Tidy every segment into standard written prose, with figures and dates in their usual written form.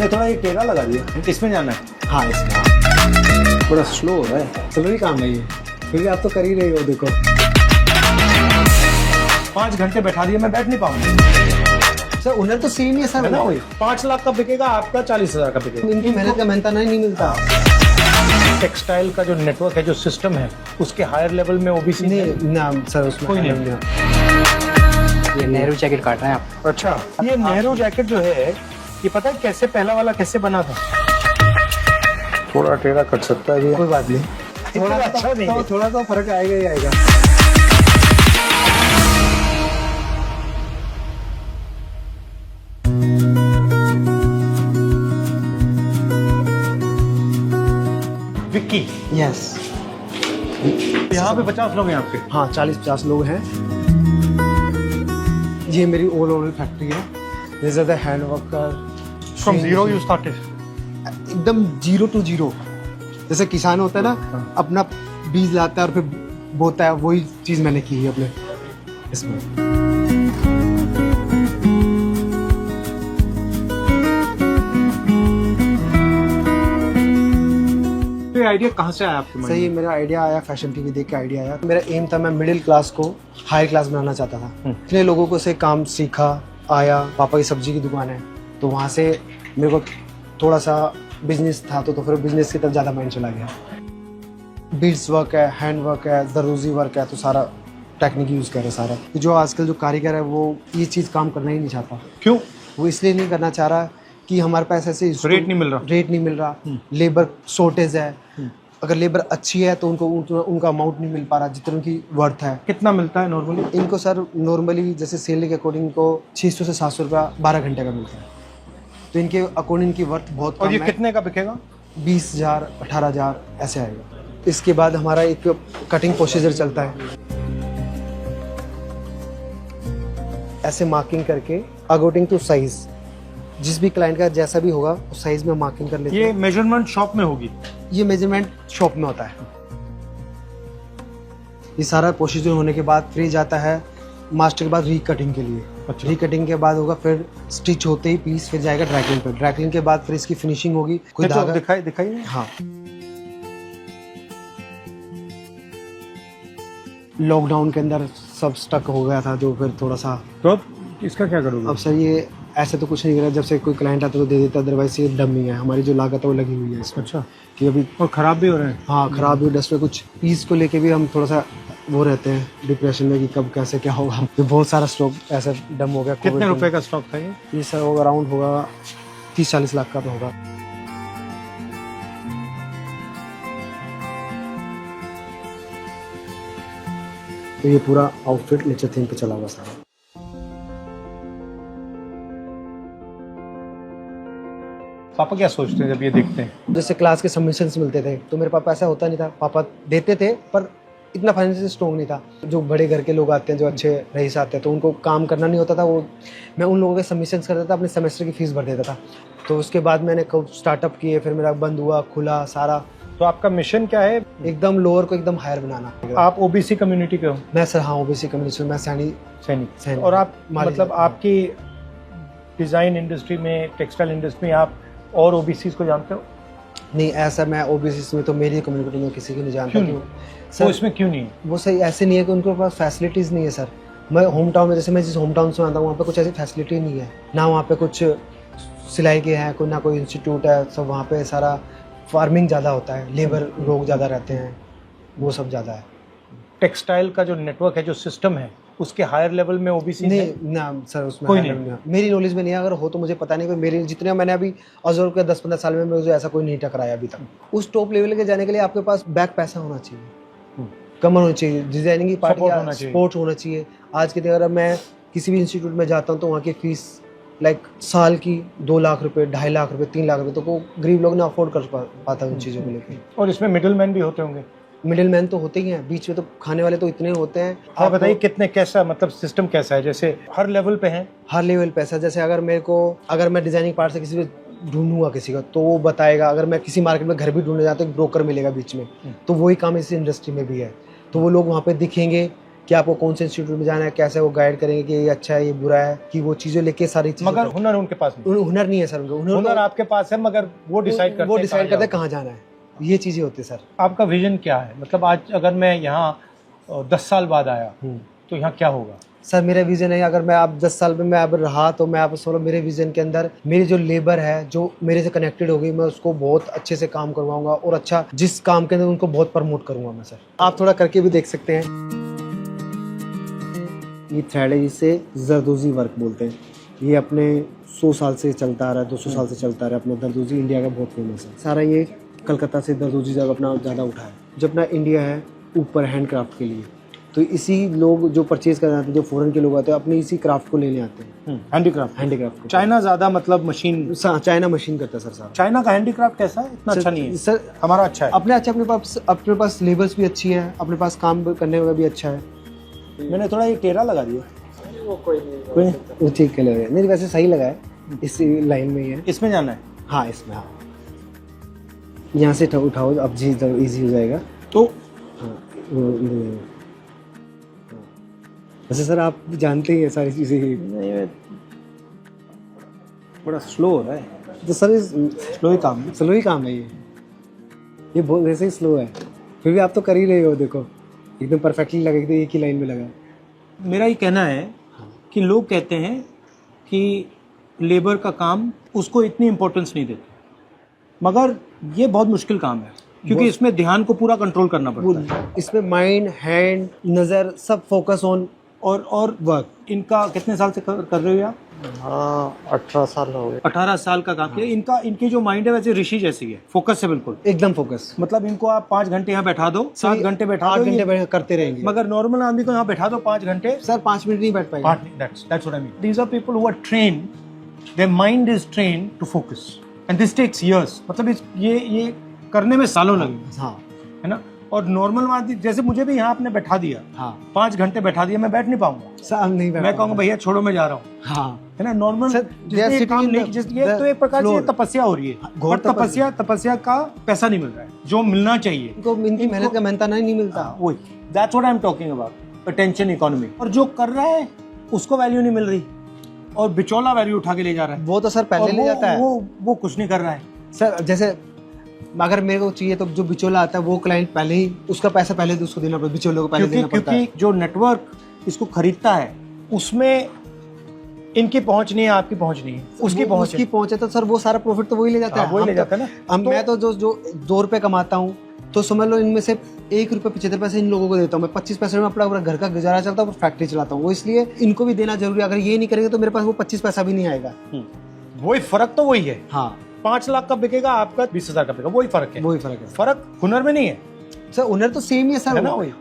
आपने थोड़ा ये टेढ़ा लगा दिया, इसमें जाना है। हाँ इसमें थोड़ा स्लो हो रहा है। चलो ही काम है ये, फिर भी आप तो कर ही रहे हो। देखो 5 घंटे बैठा दिया, मैं बैठ नहीं पाऊंगा। सर उन्हें तो सेम ही है सर, है ना वही 5 लाख का बिकेगा, आपका 40,000 का बिकेगा। इनकी मेहनत का मेहनता नहीं मिलता। टेक्सटाइल का जो नेटवर्क है, जो सिस्टम है, उसके हायर लेवल में ओबीसी नहीं ना सर, उसमें कोई नहीं। ये नेहरू जैकेट काट रहे हैं आप। अच्छा, ये नेहरू जैकेट जो है, ये पता है कैसे पहला वाला कैसे बना था? थोड़ा टेढ़ा कट सकता है, कोई बात नहीं, थोड़ा अच्छा नहीं है। थोड़ा तो फर्क आएगा ही आएगा। विक्की, यस, यहाँ पे 50 लोग हैं आपके। हाँ 40-50 लोग हैं। ये मेरी ऑल ओवर फैक्ट्री है। This is the hand worker from zero you started. एकदम 0 to 0। जैसे किसान होता है ना, अपना बीज लाता है और फिर बोता है, वही चीज मैंने की है अपने इसमें। तो ये आइडिया कहाँ से आया आपके मन में? सही, मेरा आइडिया आया फैशन टीवी देख के आइडिया आया। मेरा एम था, मैं मिडिल क्लास को हाई क्लास बनाना चाहता था। इतने लोगों को से काम सीखा, आया, पापा की सब्जी की दुकान है, तो वहाँ से मेरे को थोड़ा सा बिजनेस था, तो फिर बिजनेस की तरफ ज़्यादा माइंड चला गया। बीड्स वर्क है, हैंड वर्क है, दरोजी वर्क है, तो सारा टेक्निक यूज़ कर रहे सारा। जो आजकल जो कारीगर है वो ये चीज़ काम करना ही नहीं चाहता। क्यों? वो इसलिए नहीं करना चाह रहा कि हमारे पास ऐसे रेट नहीं मिल रहा। रेट नहीं मिल रहा, लेबर शॉर्टेज है। अगर लेबर अच्छी है तो उनका अमाउंट नहीं मिल पा रहा जितना उनकी वर्थ है। कितना मिलता है नॉर्मली? इनको सर नॉर्मली जैसे सेल के अकॉर्डिंग इनको 600 से 700 रुपया 12 घंटे का मिलता है, तो इनके अकॉर्डिंग इनकी वर्थ बहुत कम और ये है। कितने का बिकेगा? 20,000 18,000 ऐसे आएगा। इसके बाद हमारा एक कटिंग प्रोसीजर चलता है, ऐसे मार्किंग करके अकॉर्डिंग टू साइज, जिस भी क्लाइंट का जैसा भी होगा उस साइज में मार्किंग कर लेते हैं। ये मेजरमेंट शॉप में होगी? ये मेजरमेंट शॉप में होता है। ये सारा प्रोसीजर होने के बाद फिर जाता है मास्टर के बाद रीकटिंग के लिए। अच्छा। रीकटिंग के बाद होगा, फिर स्टिच होते ही पीस फिर जाएगा ड्राइक्लिंग पे। ड्राइक्लिंग के बाद फिर इसकी फिनिशिंग होगी। कोई तो धागा दिखाई हाँ, लॉकडाउन के अंदर सब स्टक हो गया था, जो फिर थोड़ा सा। तो अब इसका क्या करोगे? अब सर ये ऐसे तो कुछ नहीं करा, जब से कोई क्लाइंट आता तो दे देता, अदरवाइज ये डमी है, हमारी जो लागत है वो लगी हुई है इसमें। अच्छा। कि अभी और खराब भी हो रहे हैं? हाँ खराब भी, डस्ट में कुछ पीस को लेके भी हम थोड़ा सा वो रहते हैं डिप्रेशन में कि कब कैसे क्या होगा। ये बहुत सारा स्टॉक ऐसे डम हो गया। कितने रुपए का स्टॉक था ये? ये सर होगा अराउंड होगा 30-40 लाख का तो होगा। तो ये पूरा आउटफिट नीचे थीम पे चला हुआ सारा। पापा क्या सोचते हैं जब ये देखते हैं? जैसे क्लास के सबमिशंस मिलते थे तो मेरे पापा ऐसा होता नहीं था, पापा देते थे पर इतना फाइनेंशियल स्ट्रॉन्ग नहीं था। जो बड़े घर के लोग आते हैं, जो अच्छे रईस आते हैं, तो उनको काम करना नहीं होता था। वो मैं उन लोगों के सबमिशंस करता था, अपने सेमेस्टर की फीस भर देता था। तो उसके बाद मैंने स्टार्टअप किए, फिर मेरा बंद हुआ, खुला सारा। तो आपका मिशन क्या है? एकदम लोअर को एकदम हायर बनाना। आप ओबीसी कम्युनिटी के हो? मैं सर हाँ ओबीसी कम्युनिटी, मैं सैनिक। और आप माली मतलब जाति। आपकी डिजाइन इंडस्ट्री में, टेक्सटाइल इंडस्ट्री में आप और ओबीसी को जानते हो? नहीं ऐसा मैं ओबीसी में तो मेरी कम्युनिटी में किसी को नहीं जानता। क्यों नहीं? सर वो इसमें क्यों नहीं? वो सही ऐसे नहीं है कि उनके पास फैसिलिटीज़ नहीं है सर। मैं होम टाउन में, जैसे मैं जिस होम टाउन से आता हूँ, वहाँ पे कुछ ऐसी फैसिलिटी नहीं है ना। वहाँ पे कुछ सिलाई के हैं, कोई ना कोई इंस्टीट्यूट है। सब वहाँ पे सारा फार्मिंग ज़्यादा होता है, लेबर लोग ज़्यादा रहते हैं, वो सब ज़्यादा है। टेक्सटाइल का जो नेटवर्क है, जो सिस्टम है, उसके हायर लेवल में ओबीसी नहीं ना सर, उसमें कोई नहीं है। मेरी नॉलेज में नहीं है, अगर हो तो मुझे पता नहीं। मेरे जितने मैंने अभी ऑब्जर्व किया 10-15 साल में, मुझे ऐसा कोई नहीं टकराया अभी तक। उस टॉप लेवल के जाने के लिए आपके पास बैक पैसा होना चाहिए, कमर होनी चाहिए, डिजाइनिंग की पार्टी का सपोर्ट होना चाहिए। आज के दिन अगर मैं किसी भी इंस्टीट्यूट में जाता हूँ तो वहाँ की फीस साल की 2 लाख रुपए, 2.5 लाख रुपए, 3 लाख रुपए, तो वो गरीब लोग ना अफोर्ड कर पाता उन चीज़ों को लेकर। और इसमें मिडिल मैन भी होते होंगे? मिडिल मैन तो होते ही हैं, बीच में तो खाने वाले तो इतने होते हैं। आप बताइए कितने, कैसा मतलब सिस्टम कैसा है? जैसे हर लेवल पे है? हर लेवल पैसा। जैसे अगर मैं डिजाइनिंग पार्ट से किसी को ढूंढूंगा किसी का, तो वो बताएगा। अगर मैं किसी मार्केट में घर भी ढूंढने जाता हूँ, एक ब्रोकर मिलेगा बीच में, तो वही काम इस इंडस्ट्री में भी है। तो वो लोग वहाँ पे दिखेंगे कि आपको कौन से इंस्टीट्यूट में जाना है, कैसे वो गाइड करेंगे कि ये अच्छा है ये बुरा है, कि वो चीजें लेके सारी चीजें। मगर हुनर उनके पास नहीं। हुनर नहीं है सर उनका, हुनर आपके पास है, मगर वो डिसाइड करते हैं कहाँ जाना है, ये चीजें होती है सर। आपका विजन क्या है? मतलब आज अगर मैं यहाँ 10 साल बाद आया तो यहाँ क्या होगा? सर मेरा विजन है, अगर मैं आप 10 साल में मैं अब रहा तो मैं आप सोलो मेरे विजन के अंदर मेरी जो लेबर है जो मेरे से कनेक्टेड होगी, मैं उसको बहुत अच्छे से काम करवाऊंगा और अच्छा जिस काम के अंदर उनको बहुत प्रमोट करूंगा मैं सर। आप थोड़ा करके भी देख सकते हैं। ये थ्रेड है, जिसे जरदोजी वर्क बोलते हैं। ये अपने 100 साल से चलता आ रहा है, 200 साल से चलता आ रहा है। अपना दरदोजी इंडिया का बहुत फेमस है। सारा ये कलकत्ता से दरदोजी जब अपना ज़्यादा उठा है। जो अपना इंडिया है ऊपर हैंडक्राफ्ट के लिए, तो इसी लोग जो परचेज करने आते हैं, जो फॉरेन के लोग आते हैं, अपने इसी क्राफ्ट को लेने आते हैं। हैंडीक्राफ्ट चाइना ज्यादा मतलब मशीन, चाइना मशीन करता है सर सारा। चाइना का हैंडीक्राफ्ट कैसा है? इतना अच्छा नहीं है सर, हमारा अच्छा है। अपने पास लेबर्स भी अच्छी है, अपने पास काम करने का भी अच्छा है। मैंने थोड़ा ये टेढ़ा लगा दिया, वो ठीक कर लगा नहीं, वैसे सही लगा है, इस लाइन में ही है। इसमें जाना है? हाँ इसमें, हाँ यहाँ से उठाओ अब जी इजी हो जाएगा। तो वैसे सर आप जानते ही हैं सारी चीज़ें। नहीं, बड़ा स्लो हो रहा है। तो सर स्लो ही काम है। स्लो ही काम है ये बहुत वैसे ही स्लो है, फिर भी आप तो कर ही रहे हो। देखो एकदम परफेक्टली लगा, एकदम एक ही लाइन में लगा। मेरा ये कहना है कि लोग कहते हैं कि लेबर का काम उसको इतनी इम्पोर्टेंस नहीं देते, मगर ये बहुत मुश्किल काम है क्योंकि इसमें ध्यान को पूरा कंट्रोल करना पड़ता है। इसमें माइंड, हैंड, नज़र सब फोकस ऑन और वर्क। इनका कितने साल से कर रहे हो आप? हाँ 18 साल हो गए। 18 साल का काम किया। इनकी जो माइंड है वैसे ऋषि जैसी है, फोकस है बिल्कुल, एकदम फोकस। मतलब इनको आप 5 घंटे यहाँ बैठा दो, 7 घंटे बैठा दो, 8 घंटे करते रहेंगे। मगर नॉर्मल आदमी को यहाँ बैठा दो 5 घंटे, सर 5 मिनट नहीं बैठ पाएगा। That's what I mean. These are people who are trained, their mind is trained to focus and this takes years. मतलब ये करने में सालों लगेंगे। हाँ है ना। और नॉर्मल आदमी जैसे मुझे भी यहाँ आपने बैठा दिया, हाँ 5 घंटे बैठा दिया, मैं बैठ नहीं पाऊंगा सर, नहीं बैठ मैं कहूँगा भैया छोड़ो मैं जा रहा हूँ। हाँ है ना। नॉर्मल ये काम नहीं, ये तो एक प्रकार से तपस्या हो रही है, और तपस्या का पैसा नहीं मिल रहा है जो मिलना चाहिए। इनको इनकी मेहनत का मेहनता नहीं मिलता। वही that's what I am talking about, attention economy. और जो कर रहा है उसको वैल्यू नहीं मिल रही और बिचौला वैल्यू उठा के ले जा रहा है। वो तो सर पहले ले जाता है, वो कुछ नहीं कर रहा है सर। जैसे अगर मेरे को चाहिए तो जो बिचौला आता है वो क्लाइंट पहले ही उसका पैसा पहले उसको देना पड़ता है, बिचौले को पहले देना पड़ता है। क्योंकि जो नेटवर्क इसको खरीदता है उसमें इनकी पहुंच नहीं है, आपकी पहुंच नहीं है, उसकी पहुंच है तो सर वो सारा प्रॉफिट तो वही ले जाता है। वही ले जाता है ना। मैं तो जो 2 रुपए कमाता हूँ तो समझ लो इनमें से 1 रुपये 75 पैसे इन लोगों को देता हूँ। मैं 25 पैसे में अपना घर का गुजारा चलता हूँ, फैक्ट्री चलाता हूँ। वो इसलिए इनको भी देना जरूरी है। अगर ये नहीं करेंगे तो मेरे पास वो 25 पैसा भी नहीं आएगा। वही फर्क तो वही है। हाँ 5 लाख का बिकेगा, आपका 20,000 का बिकेगा, वही फर्क है। फर्क हुनर में नहीं है सर, हुनर तो सेम ही है सर।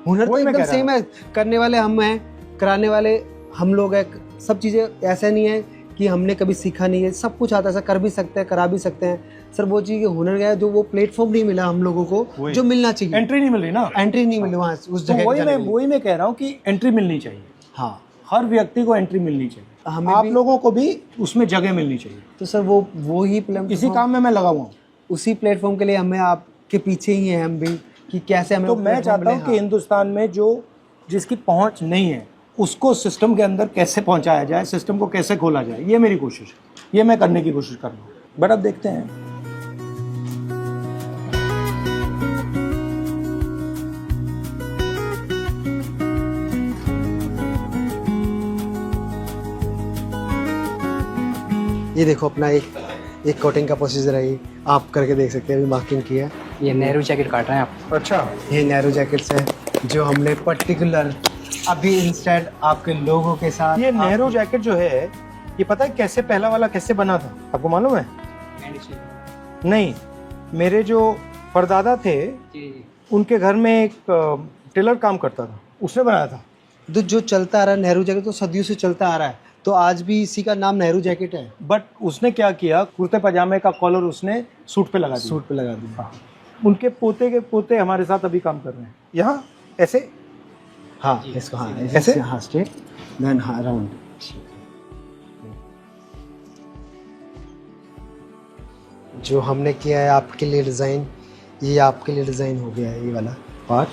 हुनर तो एकदम सेम है। करने वाले हम हैं, कराने वाले हम लोग हैं। सब चीजें ऐसा नहीं है कि हमने कभी सीखा नहीं है, सब कुछ आता है सर। कर भी सकते हैं, करा भी सकते हैं सर। वो चीज हुनर गया जो वो प्लेटफॉर्म नहीं मिला हम लोगों को जो मिलना चाहिए। एंट्री नहीं मिल रही ना, एंट्री नहीं मिली वहाँ उस जगह। वही मैं कह रहा हूँ कि एंट्री मिलनी चाहिए। हाँ हर व्यक्ति को एंट्री मिलनी चाहिए, आप लोगों को भी उसमें जगह मिलनी चाहिए। तो सर वो ही इसी काम में मैं लगा हुआ हूँ। उसी प्लेटफॉर्म के लिए हमें आपके पीछे ही हैं हम भी, कि कैसे हमें। तो मैं चाहता हूँ कि हिंदुस्तान में जिसकी पहुंच नहीं है उसको सिस्टम के अंदर कैसे पहुंचाया जाए, सिस्टम को कैसे खोला जाए, ये मेरी कोशिश है, ये मैं करने की कोशिश कर रहा हूँ। बट अब देखते हैं। ये देखो अपना एक कोटिंग का प्रोसीजर है, ये आप करके देख सकते हैं। अभी मार्किंग किया है। ये नेहरू जैकेट काट रहे हैं आप? अच्छा, ये नेहरू जैकेट्स है जो हमने पर्टिकुलर अभी इंस्टेड आपके लोगों के साथ। ये नेहरू जैकेट जो है, ये पता है कैसे पहला वाला कैसे बना था, आपको मालूम है? नहीं, मेरे जो परदादा थे उनके घर में एक टेलर काम करता था, उसने बनाया था। तो जो चलता आ रहा है नेहरू जैकेट तो सदियों से चलता आ रहा है, तो आज भी इसी का नाम नेहरू जैकेट है। बट उसने क्या किया, कुर्ते पजामे का कॉलर उसने सूट पे लगा दिया। उनके पोते के पोते हमारे साथ अभी काम कर रहे हैं यहाँ ऐसे। हाँ इसको, हाँ ऐसे, हाँ स्ट्रेट, देन हाँ राउंड। जो हमने किया है आपके लिए डिज़ाइन, ये आपके लिए डिज़ाइन हो गया है, ये वाला पार्ट।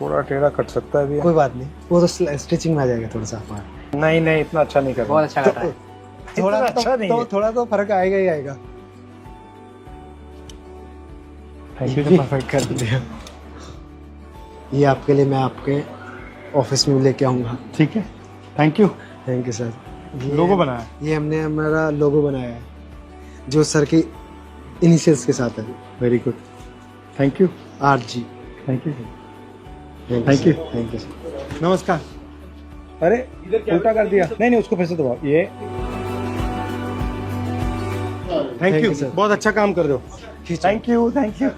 थोड़ा टेढ़ा कट सकता है भैया। कोई बात नहीं, वो तो स्टिचिंग में आ जाएगा थोड़ा सा। नहीं नहीं, इतना अच्छा नहीं कर बहुत अच्छा कट रहा है। थोड़ा इतना अच्छा नहीं है। थोड़ा तो फर्क आएगा ही आएगा। थैंक यू ये जी। तो परफेक्ट कर दिया। ये आपके लिए मैं आपके ऑफिस में लेके आऊँगा। ठीक है, thank you. Thank you sir. Logo बनाया। ये हमने हमारा लोगो बनाया है जो सर की इनिशियल्स के साथ है। Very good, thank you. RG। Thank you. Thank you. Thank you. नमस्कार। अरे उल्टा कर दिया। नहीं नहीं, उसको फिर से दबाओ। ये thank Thank you you, sir. बहुत अच्छा काम कर दो। Thank you thank you.